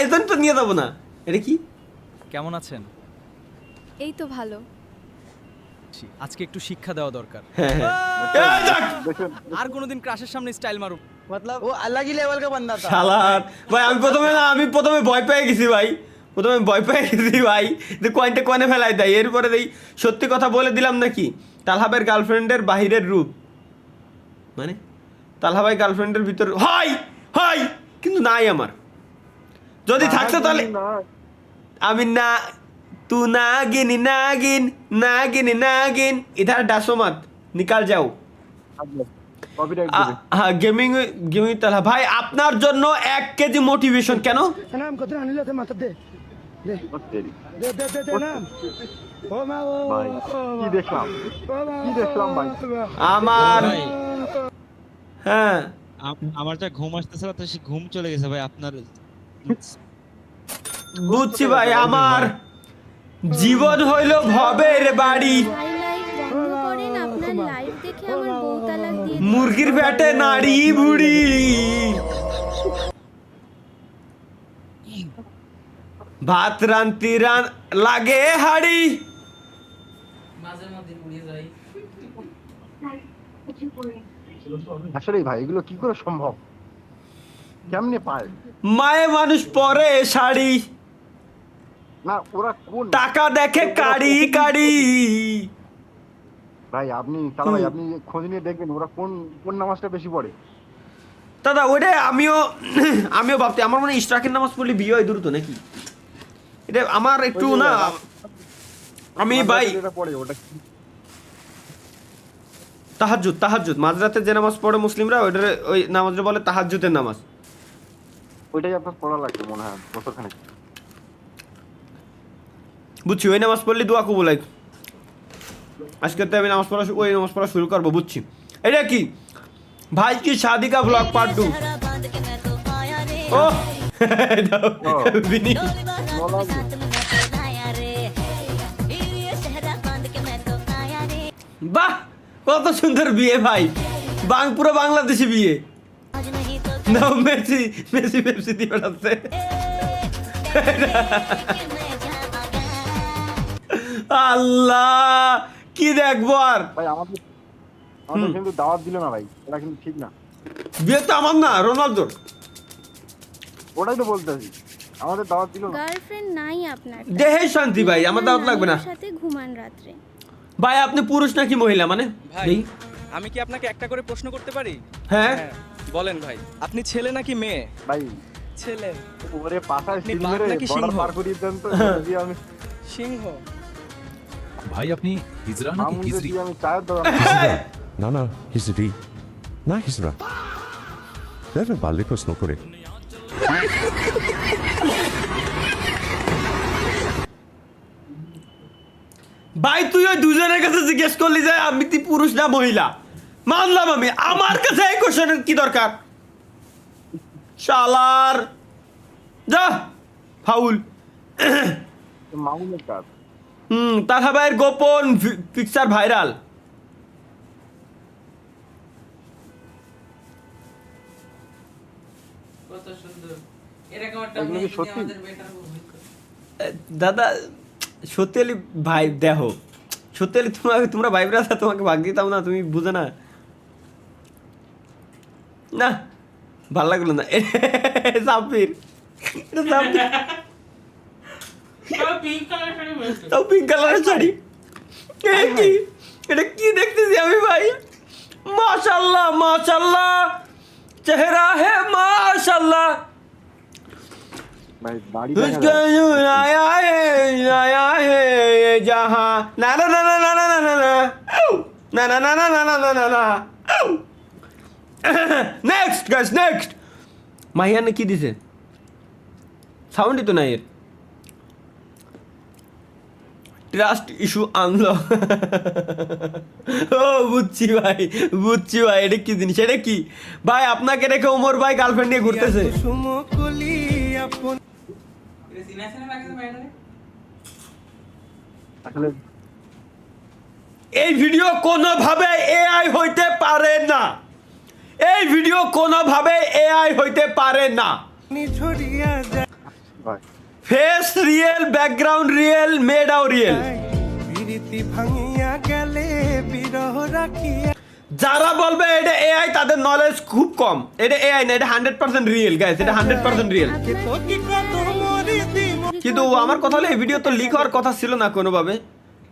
এজন তো নিয়ে যাবো না। এটা কি? কেমন আছেন? এই তো ভালো। আজকে একটু শিক্ষা দেওয়া দরকার। হ্যাঁ, হ্যাঁ। এই দেখ! আর কোনোদিন ক্রাশের সামনে স্টাইল মারুম। मतलब वो अलग ही लेवल का बंदा था। শালার ভাই আমি প্রথমে ভয় পেয়ে গেছি ভাই। ভাই যে কয়েনে ফেলাই দেয়। এরপরে এই সত্যি কথা বলে দিলাম নাকি তালহাবের গার্লফ্রেন্ডের বাহিরের রূপ, মানে তালহা ভাই গার্লফ্রেন্ডের ভিতর হয় হয় কিন্তু নাই আমার। যদি থাকতো তাহলে আমি না তু নাগিন নাগিন নাগিন নাগিন इधर डासो मत निकाल जाओ। হ্যাঁ গেমিং তালহা ভাই আপনার জন্য 1 কেজি মোটিভেশন। কেন নাম কত আনিলে তে মাথা দে দে দে দে দে নাম ও মা ও ভাই কি দেখলাম ভাই আমার হ্যাঁ আমার যা ঘুম আসতেছিল তো সে ঘুম চলে গেছে ভাই আপনার। বুঝছি ভাই আমার জীবন হইল ভবের বাড়ি, ভাই লাইভ বন্ধ করেন, আপনার লাইভ দেখে আমার বউ তালাক দিয়ে মুরগির পেটে নাড়ি বুড়ি। ভাত রান্তি লাগে হাড়ি। আসলে ভাই এগুলো কি করে সম্ভব, কেমনে পায়? মায়ে মানুষ পরে শাড়ি, না ওরা কোন টাকা দেখে কাড়ি কাড়ি। ভাই আপনি তাহলে ভাই আপনি খোঁজ নিয়ে দেখবেন ওরা কোন কোন নামাজটা বেশি পড়ে। দাদা ওইটা আমিও ভাবতে আমার মনে হয় ইশরাকের নামাজ পড়লে বিয়ে হয় দ্রুত নাকি। এটা আমার একটু না আমি ভাই এটা পড়ে ওটা কি? তাহাজ্জুদ মাঝরাতে যে নামাজ পড়ে মুসলিমরা ওই নামাজটা বলে তাহাজ্জুদের নামাজ। ওইটাই আপনার পড়া লাগবে মনে হয় বছরখানেক। বুঝছি ওই নামাজ পড়লে দোয়া কবুল হয়। আজকে তো আমি নামাজ পড়া শুরু করবো বুঝছি। এটা কি ভাই কি শাদি কা ব্লগ পার্ট 2। ও বিনি বাহ কত সুন্দর বিয়ে ভাই, পুরো বাংলাদেশি বিয়ে। নাও মেসি পেপসি দিয়ে বেড়াচ্ছে। আল্লাহ কি দেখবো আর ভাই আমাদের কিন্তু দাওয়াত দিল না ভাই, এটা কিন্তু ঠিক না। বিয়ে তো আমার না রোনালদোর। ওটাই তো বলতেছি আমাদের দাওয়াত দিল না। গার্লফ্রেন্ড নাই আপনার? দেহে শান্তি ভাই, আমার দাওয়াত লাগবে না। সাথে ঘুমান রাত্রে। ভাই আপনি পুরুষ নাকি মহিলা মানে? ভাই আমি কি আপনাকে একটা করে প্রশ্ন করতে পারি? হ্যাঁ বলেন ভাই, আপনি ছেলে নাকি মেয়ে? ভাই ছেলে। ওরে পাশায় আপনি সিল বাঘ মেরে নাকি বর্ডার সিংহ? পার করিয়ে দেন তো দিয়ে আমি সিংহ। ভাই আপনি হিজরা নাকি আমুকে হিজরি? দিয়ে আমি চায়ের দোকান না না হিজড়ি না হিজড়া দেখবে বাল্যে প্রশ্ন করে ভাই তুই ওই দুজনের কাছে জিজ্ঞেস করলি যে আমি তুই পুরুষ না মহিলা, মানলাম আমি। আমার কাছে এই কোশ্চেনের কি দরকার? শালার যা ফাউল। মামুনের কাজ। তাহা ভাইয়ের গোপন পিকচার ভাইরাল। এগুলো কি সত্যি? দাদা সত্যি হলে ভাই দেখো, সত্যি হলে তোমরা ভাই ব্রাদা তোমাকে ভাগ দিতাম না, তুমি বুঝে না। না ভাল লাগলো না। সাব্বির তাও পিঙ্ক কালারের শাড়ি। এটা কি দেখতেছি আমি ভাই? মাশাল্লাহ মাশাল্লাহ চেহারা হে মাশাল্লাহ। ভাই বাড়ি उसका नूर आया है ये जहां ना ना ना ना ना ना ना ना ना ना ना ना ना ना ना ना। Next guys next. মাহিয়া কি দিছে? সাউন্ডই তো নাই এর। ট্রাস্ট ইস্যু আনলো। ও বুঝছি ভাই এটা কি জিনিস? এটা কি ভাই আপনাকে রেখে ওমর ভাই গার্লফ্রেন্ড নিয়ে ঘুরতেছে? আসলে এই ভিডিও কোনোভাবে এআই হইতে পারে না। এই ভিডিও কোনোভাবে এআই হইতে পারে না। ভাই ফেস রিয়েল, ব্যাকগ্রাউন্ড রিয়েল, মেডাও রিয়েল। যারা বলবে এটা এআই তাদের নলেজ খুব কম। এটা এআই না, এটা 100% রিয়েল গাইস, এটা 100% রিয়েল। কিন্তু আমার কথা হলো এই ভিডিও তো লিক হওয়ার কথা ছিল না কোনোভাবে।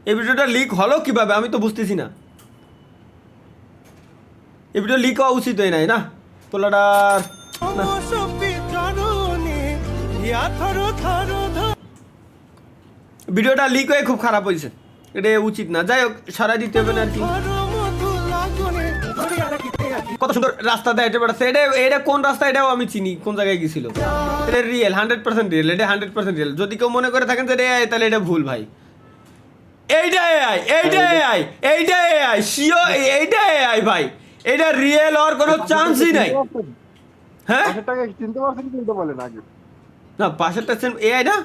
এই ভিডিওটা লিক হলো কিভাবে আমি তো বুঝতেছি না। এই ভিডিও লিক হওয়া উচিতই নাই না পোলাটার। ভিডিওটা লিক হয়ে খুব খারাপ হয়েছে, এটা উচিত না। যাই হোক সারাই দিতে হবে না আর কি। কত সুন্দর রাস্তা দেয় এটা বেড়াচ্ছে। এটা কোন রাস্তা এটাও আমি চিনি, কোন জায়গায় গেছিল। এটা রিয়েল, 100% রিয়েল, এটা 100% রিয়েল। যদি কেউ মনে করে থাকেন যে এটা এআই তাহলে এটা ভুল ভাই। এইটা এআই, এইটা এআই, এইটা এআই, শিওর এইটা এআই ভাই। এটা রিয়েল হওয়ার কোনো চান্সই নাই। হ্যাঁ পাশেরটাকে চিনতে পারছেন কি চিনতে পারলেন আগে? না পাশেরটা এআই না,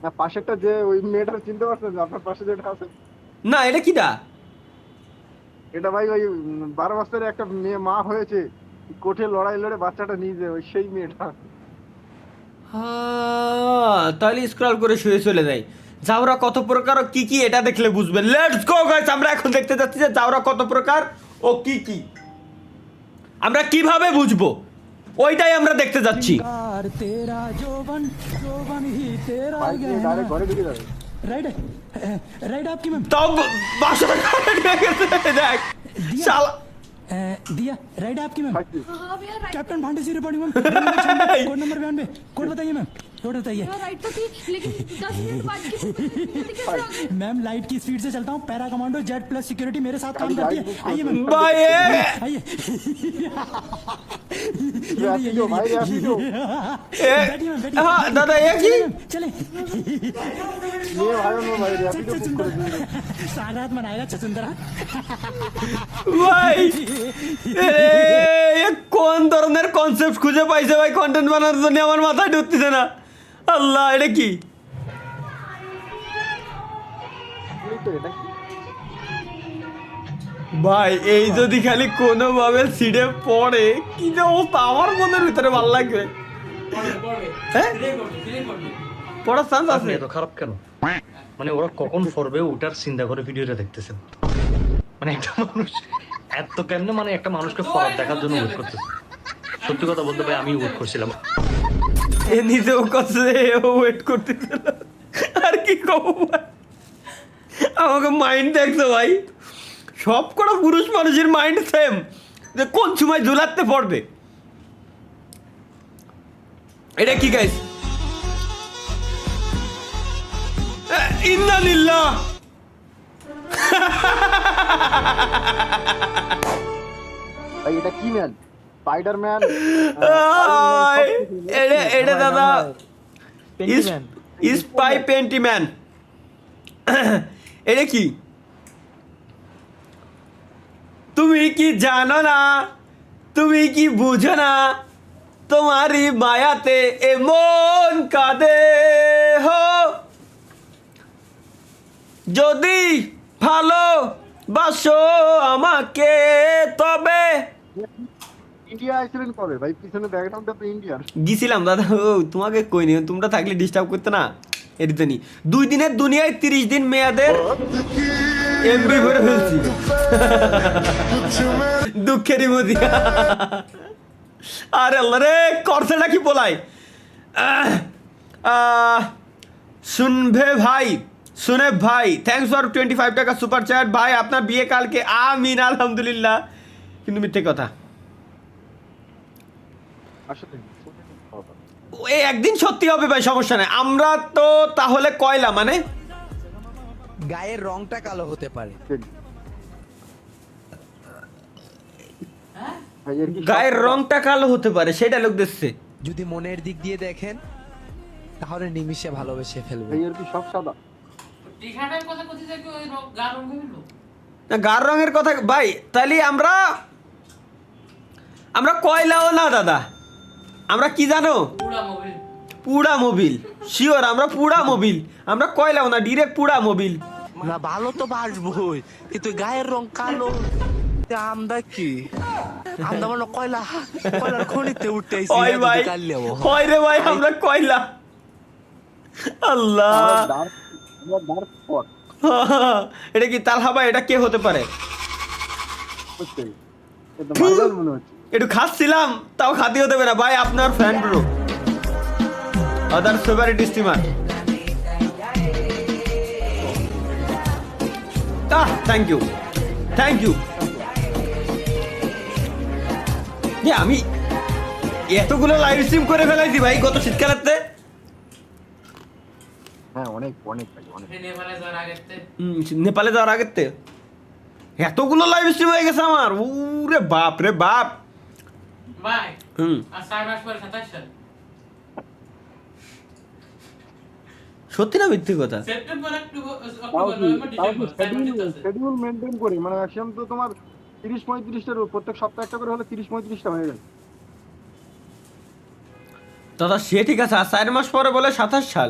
না পাশেরটা যে ওই মেয়েটা চিনতে পারছেন যে আপনার পাশে যেটা আছে? না এটা কিটা? এটা ভাই ওই 12 বছরের একটা মেয়ে মা হয়েছে, কোর্টে লড়াই লড়ে বাচ্চাটা নিয়ে যায়, ওই সেই মেয়েটা। তাহলে স্ক্রল করে শুয়ে চলে যায়। জাউরা কত প্রকার ও কি কি এটা দেখলে বুঝবেন। লেটস গো গাইস, আমরা এখন দেখতে যাচ্ছি যে জাউরা কত প্রকার ও কি কি, আমরা কিভাবে বুঝবো ওইটাই আমরা দেখতে যাচ্ছি। ভাই ডাইরেক্ট ঘরে ঢুকে যাবে। राइट आपकी मैम তাও বাসা দেখ শালা दिया राइट आपकी मैम ভাই কি? कैप्टन भांडे से reporting ma'am code number 92 code बताइए मैम कोड बताइए राइट तो थी लेकिन 10 मिनट बाद मैम लाइट की स्पीड से चलता हूँ para commando jet plus security मेरे साथ काम करती है आइए मैम ভাই आइए রেপিডো ভাই রেপিডো। बैठिए मैम बैठिए হ্যাঁ দাদা এ কি चले মেয়ে ভাই ও ভাই রেপিডো বুক করে দিন। सागात मनाएगा छसुंदरा ভাই এ কোন ধরনের কনসেপ্ট খুঁজে পাইছে ভাই কন্টেন্ট বানানোর জন্য, আমার মাথায় ঢুকতেছে না। আল্লাহ এটা কি? এই তো এটা কি? ভাই এই যদি খালি কোনোভাবে সিডে পড়ে কি যে অবস্থা, আমার মনের ভিতরে ভালো লাগবে। হ্যাঁ পড়ার চান্স আছে। এত খারাপ কেন? মানে ওরা কখন পড়বে ওটার চিন্তা করে ভিডিওটা দেখতেছেন। মানে একটা মানুষ এত কেমনে, মানে একটা মানুষকে ফরাদ দেখার জন্য ওয়েট করতেছে। সত্যি কথা বলতে ভাই আমি ওয়েট করছিলাম। এ নিজেও কাছে ওয়েট করতেছিল আর কি কব ভাই। আমাকে মাইন্ড দেখছো ভাই, সব কটা পুরুষ মানুষের মাইন্ড সেম যে কোন সময় ঝুলাতে পড়বে। এটা কি গাইস? ইন্নালিল্লাহ ভাই এটা কি ম্যান? স্পাইডারম্যান? এটা দাদা স্পাই পেন্টিম্যান। এটা কি? তুমি কি জানো না, তুমি কি বুঝো না, তোমারই মায়াতে এমন কাঁদে হো, যদি ভালো বাসো আমাকে তবে। ইন্ডিয়া আইছিলেন কবে ভাই? পিছনে ব্যাকগ্রাউন্ডটা তো ইন্ডিয়ার। গেছিলাম দাদা, ও তোমাকে কই নি, তোমরা থাকলে ডিস্টার্ব করতে না। এরিতেনি 2 দিনের দুনিয়ায় 30 দিন মেয়াদের এমবি ভরে ফেলছি। দুঃখের ইমোজি। আরে আল্লাহ রে, করছেটা কি বলাই। শুনবে ভাই, শুনে ভাই, থ্যাংকস ফর 25 টাকা সুপার চ্যাট। ভাই আপনার বিয়ে কালকে? আমিন আলহামদুলিল্লাহ। কিন্তু মিথ্যে কথা, আসলে এই একদিন সত্যি হবে ভাই, সমস্যা নাই। আমরা তো তাহলে কয়লা মানে গায়ের রংটা কালো হতে পারে। ভাই এর কি গায়ের রংটা কালো হতে পারে, সেটা লোক দেখছে। যদি মনের দিক দিয়ে দেখেন তাহলে নিমিষে ভালোবেসে ফেলবে। ভাই এর কি সব সাদা? না গার রঙের কথা ভাই, তাহলে আমরা কয়লাও না দাদা, আমরা কি জানো? পুরা মোবিল। শিওর আমরা পুরা মোবিল, আমরা কয়লাও না, ডিরেক্ট পুরা মোবিল। না ভালো তো বাসবই, কিন্তু গায়ের রং কালো আমরা কি আমরা মনে কয়লা কয়লার খনিতে উঠতে আইছি ওই ভাই হয় রে ভাই আমরা কয়লা আল্লাহ ডার্ক স্পট এটা কি তালহা ভাই এটা কে হতে পারে বুঝতে এটা ভাইরাল মনে হচ্ছে একটু খাচ্ছিলাম তাও খাতি হতে পারে ভাই আপনার fan bro other favourite streamer thank you আমি এতগুলো লাইভ স্ট্রিম করে ফেলাইছি ভাই গত শীতকালেতে হ্যাঁ অনেক অনেক ভাই অনেক নেপালে যাওয়ার আগেতে এতগুলো লাইভ স্ট্রিম হয়ে গেছে আমার উরে বাপ রে বাপ ভাই হুম আর 4 মাস পরে 27 সাল সত্যি না মিথ্যে কথা সেপ্টেম্বর অক্টোবর নভেম্বর ডিসেম্বর 4 মাস চলছে শিডিউল মেইনটেইন করে মানে ম্যাক্সিমাম তো তোমার 30-35টার প্রত্যেক সপ্তাহে একটা করে হলে 30-35টা হয়ে যায় দাদা সে ঠিক আছে আর 4 মাস পরে বলে 27 সাল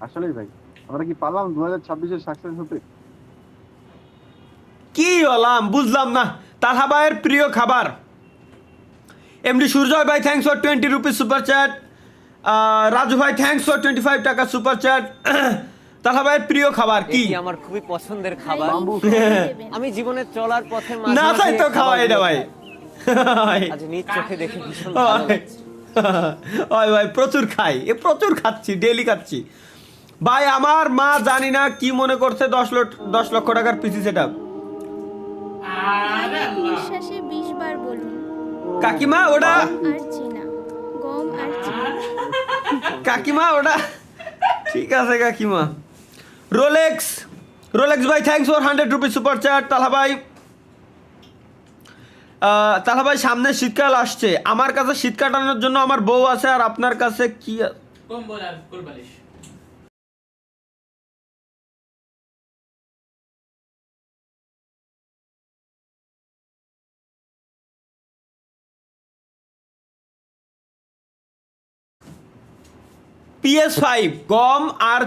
আসলেই ভাই আমরা কি পারলাম 2026 এর সাকসেস হতে কি হলাম বুঝলাম না তালহা ভাইয়ের প্রিয় খাবার এমডি সূর্যয় ভাই thanks for 20 rupees super chat Raju ভাই থ্যাঙ্কস ফর 25 টাকা সুপার চ্যাট তালহা ভাইয়ের প্রিয় খাবার কি আমার খুবই পছন্দের ভাই, খাবার দেবেন। আমি জীবনে চলার পথে না চাই তো খাওয়া এটা ভাই আজ নিজ চোখে দেখে ভীষণ ওই ভাই প্রচুর খাই প্রচুর খাচ্ছি ডেইলি খাচ্ছি ভাই আমার মা জানি না কি মনে করছে 10 লক্ষ টাকার পিসি সেটআপ আরে আল্লাহ নিঃশ্বাসে 20 বার বলুন কাকিমা ওটা আর চিনা গম আর চিনা কাকিমা ওটা ঠিক আছে কাকিমা রোলেক্স ভাই thanks for 100 rupees super chat Talha ভাই সামনে শীতকাল আসছে আমার কাছে শীত কাটানোর জন্য আমার বউ আছে আর আপনার কাছে কি কম্বল আর কুলবালিশ PS5 গম আর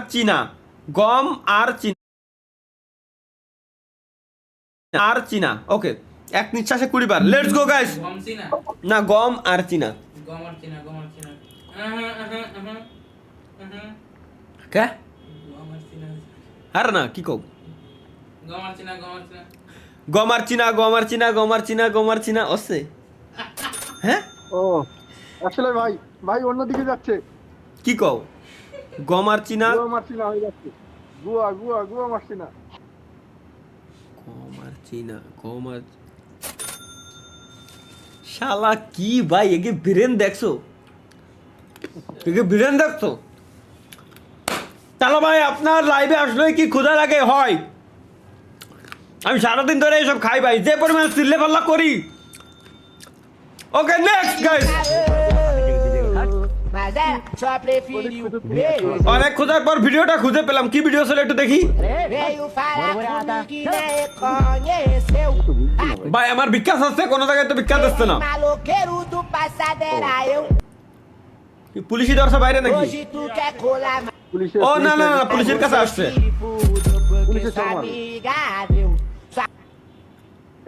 চিনা ওকে এক নিঃশ্বাসে 20 বার লেটস গো গাইস গম চিনা না গম আর চিনা গম আর চিনা কে গম আর চিনা আর না কি কও গম আর চিনা গম আর চিনা অসে হ্যাঁ ও আসলে ভাই ভাই অন্যদিকে যাচ্ছে কি কও গম আর চিনা গুয়া মারছি না হয়ে যাচ্ছে গুয়া মারছি না গম আর শালা কি ভাই একে ব্রেন দেখছো তাহলে ভাই আপনার লাইভে আসলে কি ক্ষুধা লাগে হয় আমি সারাদিন ধরে এইসব খাই ভাই যে পরিমাণ চিল্লে পাল্লা করি ওকে নেক্সট গাইস অনেক খোঁজার পর ভিডিওটা খুঁজে পেলাম কি ভিডিও ছিল একটু দেখি ভাই আমার বিকাশ আসছে কোনো জায়গায় তো বিকাশ আসছে না পুলিশি দর্শা বাইরে নাকি পুলিশের ও না পুলিশের কাছে আসছে পুলিশের সম্মান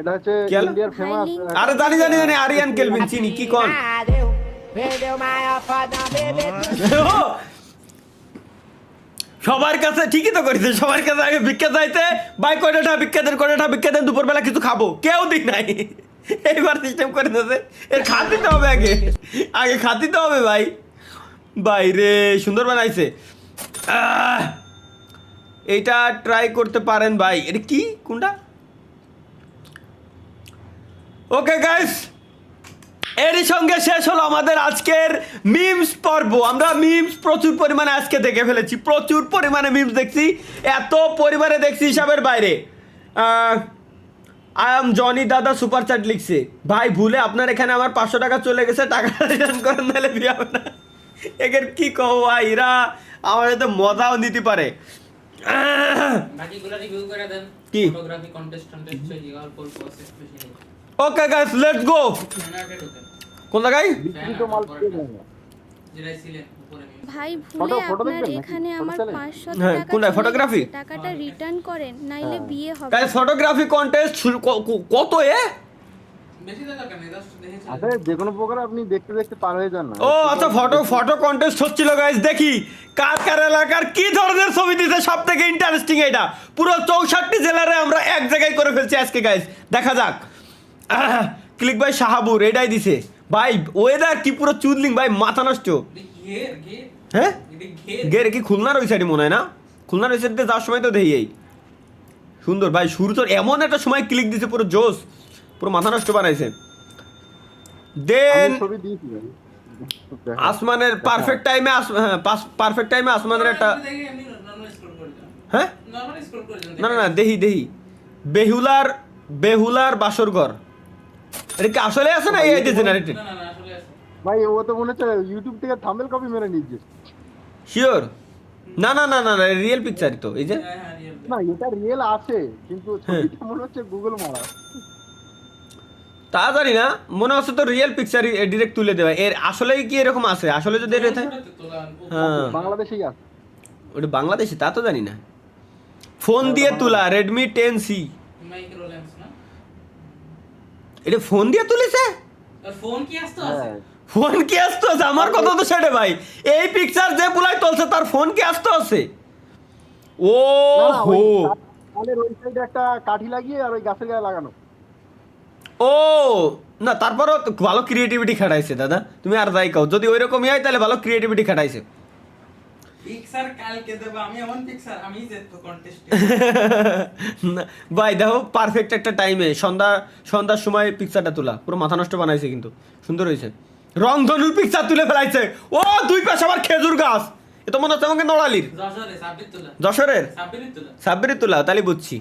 এটা হচ্ছে কি হলো? ইন্ডিয়ার ফেমাস আরে জানি আরিয়ান কেলভিন চিনি কি কোন সবার কাছে ঠিকই তো করেছে সবার কাছে আগে ভিক্ষা চাইতে ভাই কয়টা ভিক্ষা দেন দুপুরবেলা কিছু খাবো কেউ দিই নাই এইবার সিস্টেম করে দিয়েছে এর খাত দিতে হবে আগে খাত দিতে হবে ভাই রে সুন্দর বানাইছে এইটা ট্রাই করতে পারেন ভাই এটা কি কোনটা ওকে গাইস এরই সঙ্গে শেষ হলো আমাদের আজকের মিমস পর্ব আমরা মিমস প্রচুর পরিমাণে আজকে দেখে ফেলেছি প্রচুর পরিমাণে মিমস দেখছি এত পরিমাণে দেখছি হিসাবের বাইরে আই এম জনি দাদা সুপার চ্যাট লিখছে ভাই ভুলে আপনার এখানে আমার 500 টাকা চলে গেছে টাকা রিটার্ন করেন নাহলে বিয়ে হবে না এদের কি কও ভাই এরা আমার এতে মজাও নিতে পারে বাকিগুলো রিভিউ করে দেন কি? ফটোগ্রাফি কন্টেস্ট সেই অল্প প্রসেস বেশি নেই ওকে গাইস লেটস গো চ্যানেলে ঢুকেন কোন জায়গায় বিক্রিত মাল পেয়ে যায় না। ভাই ভুলে ফটো আপনার দেখবেন নাকি? এখানে ফটো আমার চালান? 500 হ্যাঁ, টাকা কোনটা? চলে ফটোগ্রাফি? গেছে। টাকাটা রিটার্ন করেন নাইলে বিয়ে হবে গাইস ফটোগ্রাফি কন্টেস্ট কত এ? আরে যে কোনো প্রকার আপনি দেখতে দেখতে পার হয়ে যান না। ও আচ্ছা, ফটো কন্টেস্ট হচ্ছিল গাইস। দেখি কার কার এলাকার কি ধরনের ছবি দিতে সব থেকে ইন্টারেস্টিং। এটা পুরো 64 জেলারে আমরা এক জায়গায় করে ফেলছি আজকে গাইস। দেখা যাক। ক্লিক ভাই শাহাবুর এটাই দিছে ভাই। ওয়েদার কি পুরো চুদলিং ভাই, মাথা নষ্ট। হ্যাঁ গের কি খুলনার ওই সাইডে মনে হয় না? খুলনার ওই সাইডে যাওয়ার সময় তো দেখি এই সুন্দর ভাই। শুরু তো এমন একটা সময় ক্লিক দিছে, পুরো জোস, পুরো মাথা নষ্ট বানাইছে। দেন আমি ছবি দিয়েছি ভাই। আসমানের পারফেক্ট টাইমে, পারফেক্ট টাইমে আসমানের একটা, হ্যাঁ না না না দেহি বেহুলার বাসরঘর। এটা কি আসলে আছে না এই জেনারেটেড? ভাই ও তো মনে হচ্ছে ইউটিউব থেকে থাম্বনেল কপি মেরে নিয়েছে। শিওর? না না না না না রিয়েল পিকচার তো এই যে। না এটা রিয়েল আছে কিন্তু ছবিটা মনে হচ্ছে গুগল মারা। তা জানি না, মনে হচ্ছে তো রিয়েল পিকচার ডিরেক্ট তুলে দেওয়া। এর আসলে কি এরকম আছে? আসলে যদি এটা থাকে, হ্যাঁ বাংলাদেশেই আছে। ওটা বাংলাদেশে তা তো জানি না। ফোন দিয়ে তোলা রেডমি 10C। এটা ফোন দিয়ে তুলেছে? হ্যাঁ। ফোন কি আসতো আছে? আমার কথা তো সেটা ভাই। এই পিকচার যে পুলাই তুলছে তার ফোন কি আসতো আছে? ও না, না, হো, ওই তালের ওই সাইডে একটা কাঠি লাগিয়ে আর ওই গাছের গায়ে লাগানো। ও না, তারপরও তো ভালো ক্রিয়েটিভিটি খাটাইছে দাদা। তুমি আর যাই কাও, যদি ওই রকমই হয় তাহলে ভালো ক্রিয়েটিভিটি খাটাইছে। না, ভাই দেখো পারফেক্ট একটা টাইমে সন্ধ্যার সময় পিকচারটা তোলা, পুরো মাথা নষ্ট বানাইছে কিন্তু সুন্দর হয়েছে। রংধনুর পিকচার তুলে ফেলাইছে। ও দুই পাশে আবার খেজুর গাছ। এ তো মনে হচ্ছে আমাকে নড়ালির, যশোরের সাব্বিরের তোলা, তাহলে বুঝছি।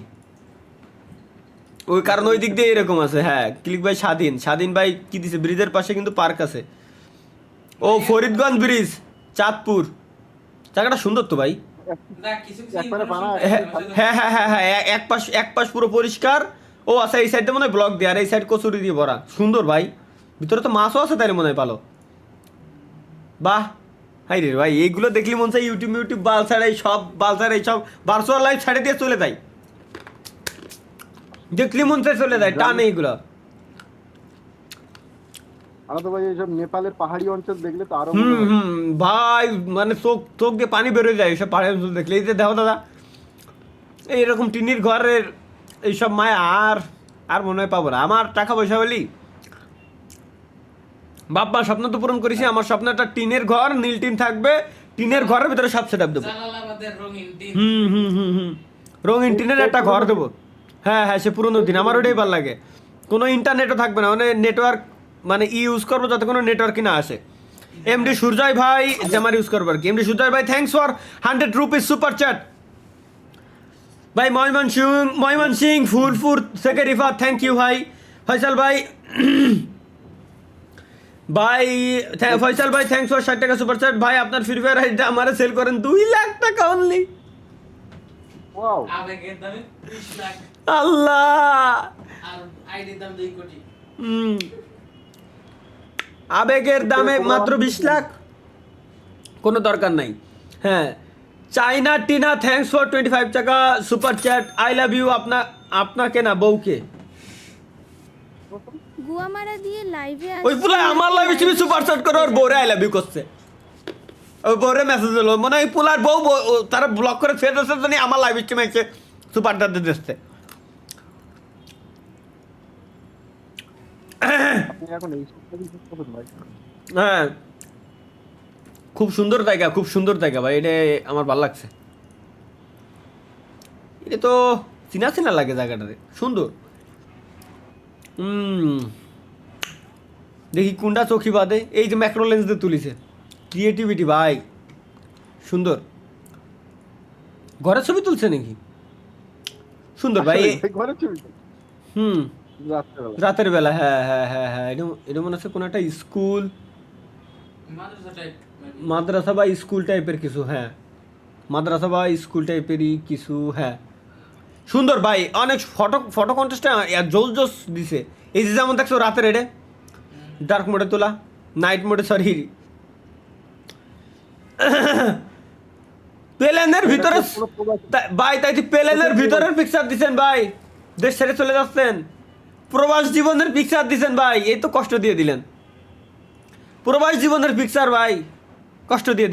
ওই কারণ ওই দিক দিয়ে এরকম আছে। হ্যাঁ ক্লিক ভাই স্বাধীন ভাই কি দিছে? ব্রিজের পাশে কিন্তু পার্ক আছে। ও ফরিদগঞ্জ ব্রিজ, চাঁদপুর। জায়গাটা সুন্দর তো ভাই। একবারে বানা। হ্যাঁ হ্যাঁ হ্যাঁ হ্যাঁ এক পাশ পুরো পরিষ্কার। ও আচ্ছা, এই সাইডটা মনে হয় ব্লক দিয়ে, আর এই সাইড কচুরি দিয়ে ভরা। সুন্দর ভাই, ভিতরে তো মাছও আছে তাইলে মনে হয় ভালো। বাহ হাই রে ভাই, এইগুলো দেখলি মনে হয় ইউটিউব বাল ছাড়াই সব ভার্চুয়াল লাইফ ছাড়ে দিয়ে চলে যায়। দেখলি মন চাই চলে যায় টানে এইগুলো। আমরা তো ভাই এইসব নেপালের পাহাড়ি অঞ্চল দেখলে তো আরো ভাই মানে চোখ দিয়ে পানি বেরোয় যায় এইসব পাহাড়ি অঞ্চল দেখলে। এই যে দেখো দাদা, এইরকম টিনির ঘরের এইসব মায়া আর মনে হয় পাবো না। আমার টাকা পয়সা হলি বাপ্পা স্বপ্ন তো পূরণ করেছি। আমার স্বপ্ন একটা টিনের ঘর, নীল টিন থাকবে, টিনের ঘরের ভিতরে সব সেট আপ দেবো। রঙিন টিনের একটা ঘর দেবো। হ্যাঁ হ্যাঁ, সে পুরোনো দিন, আমার ওটাই ভালো লাগে। কোনো ইন্টারনেটও থাকবে না, মানে নেটওয়ার্ক মানে ইউজ করবো যাতে কোনো নেটওয়ার্কই না আসে। এমডি সূর্যয় ভাই জামার ইউজ করবো আর কি। এমডি সূর্যয় ভাই thanks for 100 rupees super chat ভাই। ময়মনসিং ফুলপুর থেকে রিফাত, থ্যাংক ইউ ভাই। ফয়সাল ভাই ফয়সাল ভাই থ্যাংকস ফর 60 টাকা সুপার চ্যাট ভাই। আপনার ফ্রি ফায়ার আইডিটা আমারে সেল করেন 2 লাখ টাকা অনলি। ওয়াও, আল্লাহ, আবেগের দামে মাত্র 20 লাখ, কোনো দরকার নাই। হ্যাঁ চাইনা টিনা থ্যাংকস ফর 25 টাকা super chat. I love you আপনাকে না বউকে। গুয়ামারা দিয়ে লাইভে ওই পুলাই আমার লাইভে তুমি সুপার চ্যাট করে ওর বউরে আই লাভ ইউ করছে। ওই বউরে মেসেজ দিল, মানে ওই পুলার বউ তারা ব্লক করে ফেরত জানি আমার লাইভ স্ট্রিমে এসে সুপারটা দিচ্ছে। আপনি এখন এই সব করুন ভাই। হ্যাঁ খুব সুন্দর জায়গা ভাই। এটা আমার ভালো লাগছে। এটা তো চিনা লাগে জায়গাটাতে, সুন্দর। দেখি কোনটা চোখি বাদে। এই যে ম্যাক্রো লেন্স দিয়ে তুলিছে, ক্রিয়েটিভিটি ভাই, সুন্দর। ঘরের ছবি তুলছে নাকি? সুন্দর ভাই। ঘরের ছবি রাতের বেলা। হ্যাঁ হ্যাঁ হ্যাঁ হ্যাঁ, এটা মনে হচ্ছে কোনো একটা স্কুল, মাদ্রাসা বা স্কুল টাইপের কিছু। হ্যাঁ মাদ্রাসা বা স্কুল টাইপেরই কিছু। হ্যাঁ সুন্দর ভাই, অনেক ফটো কন্টেস্টে জোস দিছে। এই যে যেমন দেখছো রাতের, এটা ডার্ক মোডে তোলা, নাইট মোডে, সরি প্লেনের ভিতরে ভাই তাই প্লেনের ভিতরের পিকচার দিছেন ভাই, দেশ ছেড়ে চলে যাচ্ছেন, প্রবাস জীবনের পিকচার দিছেন ভাই, এই তো কষ্ট দিয়ে দিলেন, প্রবাস জীবনের পিকচার ভাই, কষ্ট দিয়ে দিলেন।